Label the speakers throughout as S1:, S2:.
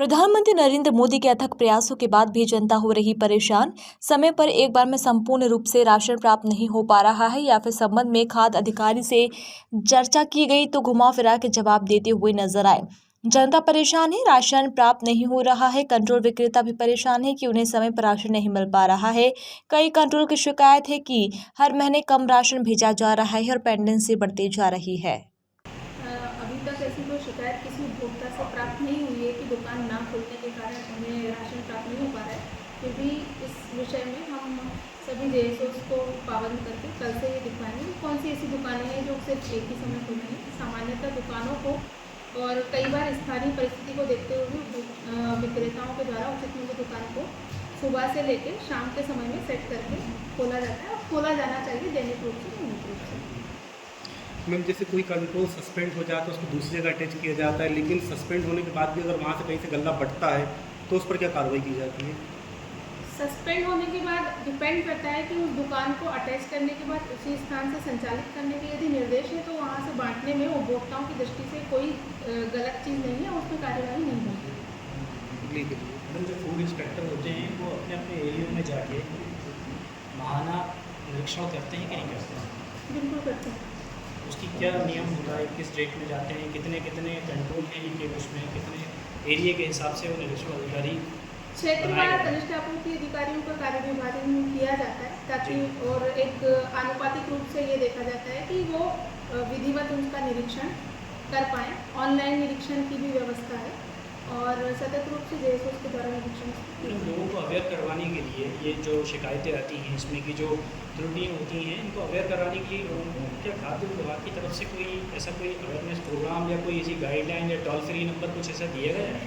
S1: प्रधानमंत्री नरेंद्र मोदी के अथक प्रयासों के बाद भी जनता हो रही परेशान। समय पर एक बार में संपूर्ण रूप से राशन प्राप्त नहीं हो पा रहा है या फिर संबंध में खाद्य अधिकारी से चर्चा की गई तो घुमा फिरा के जवाब देते हुए नजर आए। जनता परेशान है, राशन प्राप्त नहीं हो रहा है। कंट्रोल विक्रेता भी परेशान है कि उन्हें समय पर राशन नहीं मिल पा रहा है। कई कंट्रोल की शिकायत है कि हर महीने कम राशन भेजा जा रहा है और पेंडेंसी बढ़ती जा रही है।
S2: अभी तक ऐसी कोई शिकायत किसी उपभोक्ता से प्राप्त नहीं हुई है कि दुकान ना खुलने के कारण उन्हें राशन प्राप्त नहीं हो पा रहा है। फिर भी इस विषय में हम सभी जेएसओस को पाबंद करके कल से ये दिखवाएंगे कि कौन सी ऐसी दुकानें हैं जो सिर्फ एक ही समय खुल रही हैं। सामान्यतः दुकानों को और कई बार स्थानीय परिस्थिति को देखते हुए विक्रेताओं के द्वारा उचित मूल्य दुकान को सुबह से लेकर शाम के समय में सेट करके खोला जाता है और खोला जाना चाहिए दैनिक रूप से नियमित रूप से।
S3: मैम, जैसे कोई कंट्रोल सस्पेंड हो जाता है तो उसको दूसरी जगह अटैच किया जाता है, लेकिन सस्पेंड होने के बाद भी अगर वहाँ से कहीं से गल्ला बढ़ता है तो उस पर क्या कार्रवाई की जाती है?
S2: सस्पेंड होने के बाद डिपेंड करता है कि उस दुकान को अटैच करने के बाद उसी स्थान से संचालित करने के यदि निर्देश है तो वहाँ से बांटने में उपभोक्ताओं की दृष्टि से कोई गलत चीज़ नहीं है, उसमें कार्यवाही नहीं होगी।
S4: जो फूड इंस्पेक्टर होते हैं वो अपने अपने एरिया में जाके माहाना निरीक्षण करते हैं कि नहीं करते हैं?
S2: बिल्कुल करते हैं।
S4: उसकी क्या नियम होता है, किस डेट में जाते हैं, कितने कितने कंट्रोल के उसमें कितने एरिया के हिसाब से वो निरीक्षण अधिकारी
S2: क्षेत्रवार कनिष्ठ आपूर्ति अधिकारियों का कार्य विभाजन किया जाता है ताकि और एक आनुपातिक रूप से ये देखा जाता है कि वो विधिवत उनका निरीक्षण कर पाएँ। ऑनलाइन निरीक्षण की भी व्यवस्था है और सतत रूप से जेएसओस के द्वारा निरीक्षण
S4: लोगों को अवेयर करवाने के लिए ये जो शिकायतें आती हैं इसमें की जो त्रुटियाँ होती हैं इनको अवेयर कराने के लिए लोगों को क्या खाद्य विभाग की तरफ से कोई ऐसा कोई अवेयरनेस प्रोग्राम या कोई ऐसी गाइडलाइन या टोल फ्री नंबर कुछ ऐसा दिया गया है?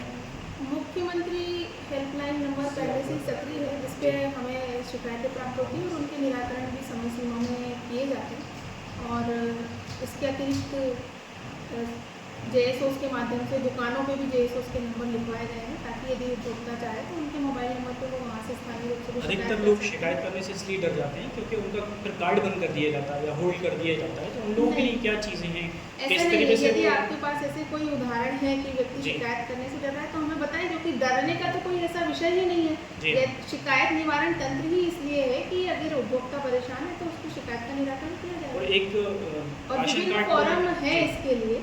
S2: मुख्यमंत्री हेल्पलाइन नंबर पहले से सक्रिय है जिस पे हमें शिकायतें प्राप्त होती हैं और उनके निराकरण भी समय सीमा में किए जाते हैं। और इसके अतिरिक्त जेएसओस के माध्यम से दुकानों पे भी जेएसओस के नंबर लिखवाए गए हैं ताकि यदि उपभोक्ता चाहे तो उनके मोबाइल नंबर पे वो वहाँ से स्थानीय रूप से
S4: अधिकतर लोग शिकायत करने से इसलिए डर जाते हैं क्योंकि उनका फिर कार्ड बंद कर दिया जाता है या होल्ड कर दिया जाता है, तो उन लोगों के लिए क्या चीज़ें हैं?
S2: ऐसा नहीं है। यदि आपके पास ऐसे कोई उदाहरण है कि व्यक्ति शिकायत करने से डर रहा है तो हमें बताएं, क्योंकि डरने का तो कोई ऐसा विषय ही नहीं है। ये शिकायत निवारण तंत्र ही इसलिए है कि अगर उपभोक्ता परेशान है तो उसकी शिकायत का निराकरण किया जाए।
S4: और
S2: विभिन्न फोरम है इसके लिए।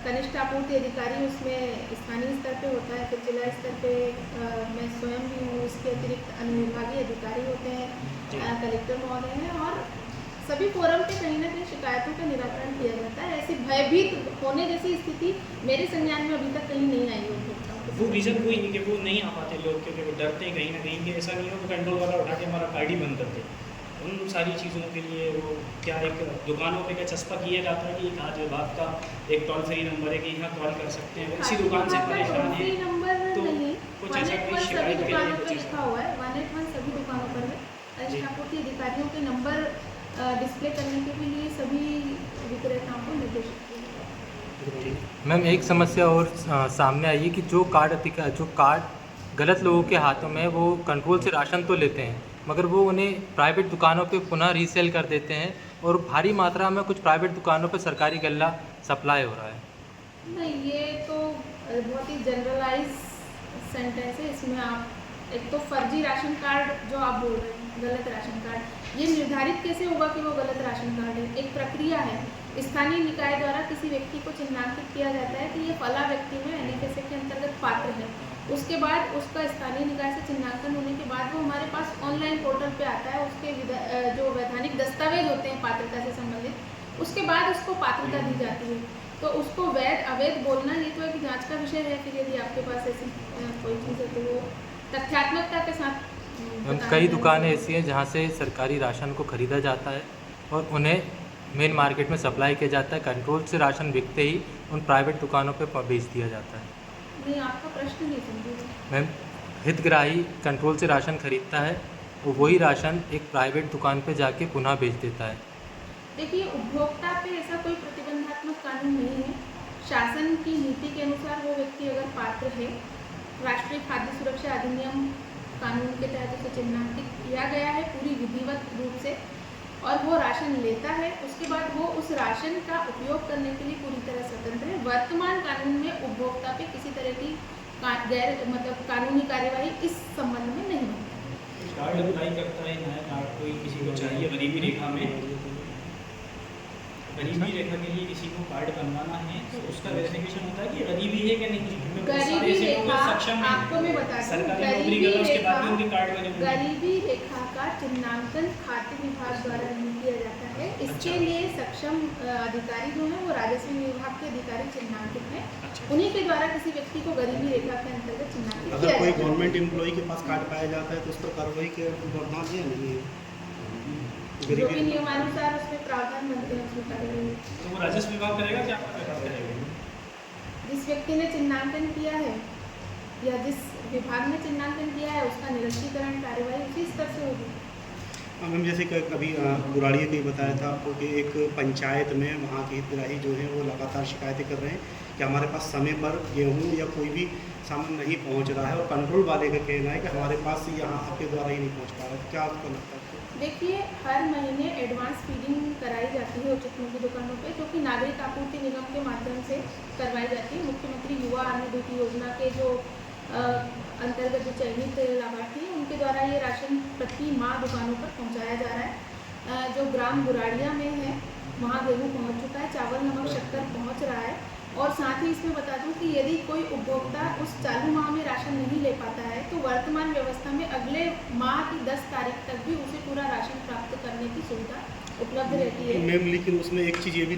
S2: कनिष्ठ आपूर्ति अधिकारी उसमें स्थानीय स्तर पे होता है, फिर जिला स्तर पे मैं स्वयं भी हूँ। इसके अतिरिक्त अनुविभागीय अधिकारी होते हैं, कलेक्टर महोदय हैं और सभी फोरम पे कहीं ना कहीं शिकायतों का निराकरण किया जाता है। ऐसी भयभीत होने जैसी स्थिति मेरे संज्ञान में अभी तक कहीं नहीं आई है।
S4: वो रीज़न कोई नहीं कि वो नहीं आ पाते लोग क्योंकि वो डरते हैं कहीं ना कहीं कि ऐसा नहीं हो कि कंट्रोल वाला उठा के हमारा कार्ड ही बंद कर दे। उन सारी चीज़ों के लिए वो क्या एक दुकानों पे क्या चस्पा किया जाता है कि खाद्य विभाग का एक टोल फ्री नंबर है कि यहाँ कॉल कर सकते हैं, इसी दुकान से परेशान है तो कुछ ऐसा कोई शिकायत के लिए कुछ
S2: लिखा हुआ है 181 सभी दुकानों पर है। कनिष्ठ आपूर्ति अधिकारियों के नंबर डिस्प्ले करने के लिए सभी विक्रेताओं को निर्देशित किया।
S5: मैम, एक समस्या और सामने आई है कि जो कार्ड गलत लोगों के हाथों में वो कंट्रोल से राशन तो लेते हैं मगर वो उन्हें प्राइवेट दुकानों पे पुनः रीसेल कर देते हैं और भारी मात्रा में कुछ प्राइवेट दुकानों पे सरकारी गल्ला सप्लाई हो रहा है।
S2: नहीं, ये तो बहुत ही जनरलाइज सेंटेंस है। इसमें आप एक तो फर्जी राशन कार्ड जो आप बोल रहे हैं, गलत राशन कार्ड, ये निर्धारित कैसे होगा कि वो गलत राशन कार्ड है? एक प्रक्रिया है। स्थानीय निकाय द्वारा किसी व्यक्ति को चिन्हांकित किया जाता है कि ये फला व्यक्ति में एनएफएसए के अंतर्गत पात्र है। उसके बाद उसका स्थानीय निकाय से चिन्हांकन होने के बाद वो हमारे पास ऑनलाइन पोर्टल पे आता है। उसके जो वैधानिक दस्तावेज होते हैं पात्रता से संबंधित, उसके बाद उसको पात्रता दी जाती है। तो उसको वैध अवैध बोलना ये तो एक जांच का विषय है। फिर यदि आपके पास ऐसी कोई चीज़ है तो वो तथ्यात्मकता के साथ।
S5: कई दुकानें ऐसी हैं जहाँ से सरकारी राशन को खरीदा जाता है और उन्हें मेन मार्केट में सप्लाई किया जाता है। कंट्रोल से राशन बिकते ही उन प्राइवेट दुकानों पे बेच दिया जाता है।
S2: नहीं, आपका प्रश्न नहीं समझी
S5: मैम, हितग्राही कंट्रोल से राशन खरीदता है और वही राशन एक प्राइवेट दुकान पे जाके पुनः बेच देता है।
S2: देखिए, उपभोक्ता पे ऐसा कोई प्रतिबंधात्मक कानून नहीं है। शासन की नीति के अनुसार वो व्यक्ति अगर पात्र है, राष्ट्रीय खाद्य सुरक्षा अधिनियम कानून के तहत उसे चिन्हांकित किया गया है पूरी विधिवत रूप से और वो राशन लेता है, उसके बाद वो उस राशन का उपयोग करने के लिए पूरी तरह स्वतंत्र है। वर्तमान कानून में उपभोक्ता पे किसी तरह की गैर मतलब कानूनी कार्यवाही इस संबंध में नहीं बनती।
S4: कार्ड अप्लाई करता है नया कार्ड कोई किसी को चाहिए गरीबी रेखा में, गरीबी रेखा के लिए किसी को कार्ड बनवाना है तो उसका वेरिफिकेशन होता है कि गरीबी है कि नहीं। हमें बहुत सारे
S2: गरीबी
S4: ऐसे लोग
S2: रेखा
S4: सक्षम हैं,
S2: आपको मैं बता दूं,
S4: सरकारी नौकरी कर रहे हैं, उसके बाद भी उनके कार्ड बने हुए हैं।
S2: गरीबी रेखा का चिन्हांकन खाद्य विभाग द्वारा नहीं किया जाता है। इसके लिए सक्षम अधिकारी जो हैं वो राजस्व विभाग के अधिकारी चिन्हांकित हैं।
S4: अच्छा।
S2: उन्हीं के द्वारा किसी व्यक्ति को गरीबी रेखा के अंतर्गत चिन्हांकित
S3: अगर
S2: किया
S3: कोई
S2: जाता है।
S3: गवर्नमेंट एम्प्लॉय के पास कार्ड पाया जाता है तो उस पर कार्रवाई के प्रावधान है नहीं है?
S2: जो कि
S3: गरीबी
S2: नियमानुसार उसमें प्रावधान बनते हैं उसमें कार्यवाही।
S4: तो वो राजस्व विभाग करेगा कि आपका विभाग करेगा?
S2: जिस व्यक्ति ने चिन्हांकन किया है या जिस विभाग ने चिन्हांकन किया है उसका निरस्तीकरण कार्यवाही उसी स्तर से होगी।
S3: मैम जैसे कि कभी बुराड़िया ने बताया था आपको कि एक पंचायत में वहाँ के हितग्राही जो हैं वो लगातार शिकायतें कर रहे हैं कि हमारे पास समय पर गेहूँ या कोई भी सामान नहीं पहुँच रहा है और कंट्रोल वाले का कहना है कि हमारे पास यहाँ आपके द्वारा ही नहीं पहुँच पा रहा है। क्या आपको लगता है?
S2: देखिए, हर महीने एडवांस फीडिंग कराई जाती है उचित मूल्य दुकानों पे, जो कि नागरिक आपूर्ति निगम के माध्यम से करवाई जाती है। मुख्यमंत्री युवा अन्न ज्योति योजना के जो अंतर्गत जो चयनित लाभार्थी हैं उनके द्वारा ये राशन प्रति माह दुकानों पर पहुंचाया जा रहा है। जो ग्राम बुराड़िया में है वहाँ गेहूँ पहुंच चुका है, चावल नमक शक्कर पहुंच रहा है। और साथ ही इसमें बता दूं कि यदि कोई उपभोक्ता उस चालू माह में राशन नहीं ले पाता है तो वर्तमान व्यवस्था में अगले माह की 10 तारीख तक भी उसे पूरा राशन प्राप्त करने की सुविधा उपलब्ध रहती है।
S3: मैम लेकिन उसमें एक चीज़ ये भी